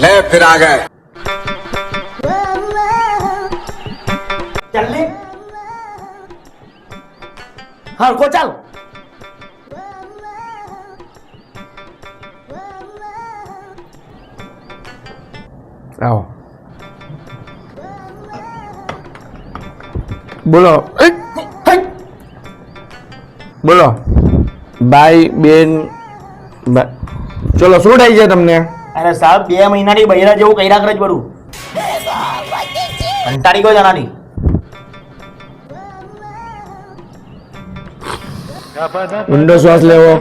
ले फिर आ गए चल ले हड़को चल આવો બોલો બોલો ભાઈ બેન ચલો શું થાય છે તમને? અરે સાહેબ 2 મહિનાની બૈરા જેવું કર્યા કરે જ બધું કંટાળી ગયો જનાની ઊંડો શ્વાસ લેવો.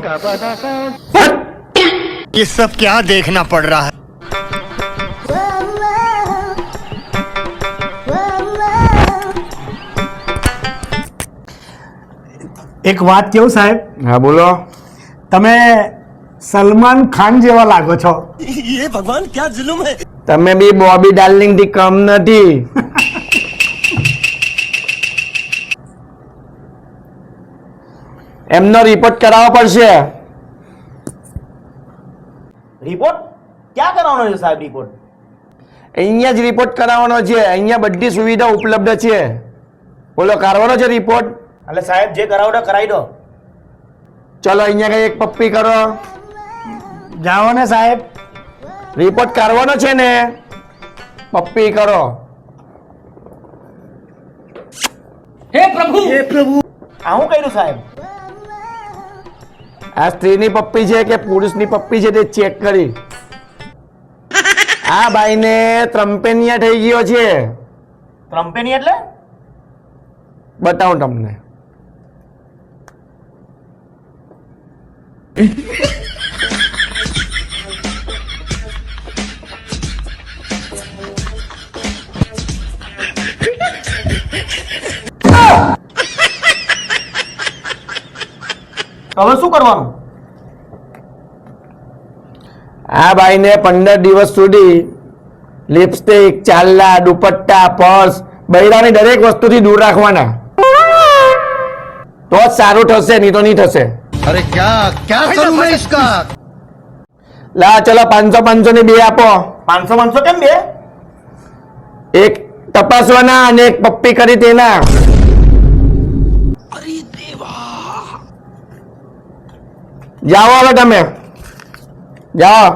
ये सब क्या देखना पड़ रहा है. એક વાત કેવું સાહેબ, હા બોલો. તમે સલમાન ખાન જેવા લાગો છો. ये भगवान क्या जुल्म है. તમે બી બોબી ડાર્લિંગ થી કમ નથી. એમનો રિપોર્ટ કરાવવો પડશે. રિપોર્ટ ક્યાં કરવાનો છે સાહેબ? રિપોર્ટ અહીંયા જ રિપોર્ટ કરાવવાનો છે. અહીંયા બધી સુવિધા ઉપલબ્ધ છે. બોલો કરવાનો છે રિપોર્ટ? એટલે સાહેબ જે કરાવડો કરાવી દો. ચલો અહીંયા કઈ એક પપ્પી કરો. જાઓ ને સાહેબ. રિપોર્ટ કરવાનો છે ને, પપ્પી કરો. આ હું કર્યું સાહેબ? આ સ્ત્રીની પપ્પી છે કે પુરુષની પપ્પી છે તે ચેક કરી. આ ભાઈને ત્રમ્પેનિયા થઈ ગયો છે. ટ્રમ્પેની એટલે બતાવું તમને. તો હવે શું કરવાનું? આ ભાઈને 15 દિવસ સુધી લિપસ્ટિક, ચાલ્લા, દુપટ્ટા, પર્સ, બૈરાની દરેક વસ્તુથી દૂર રાખવાના. તો જ સારું થશે, નહીં તો નહીં થશે. अरे क्या क्या करूं मैं इसका. લા ચલો 500 ની બે આપો. 500 કેમ બે? એક તપાસવાના અને એક પપ્પી કરી તેના. જાઓ હવે તમે જાઓ.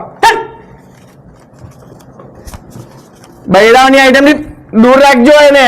બૈરાઓની આઈટમથી દૂર રાખજો એને.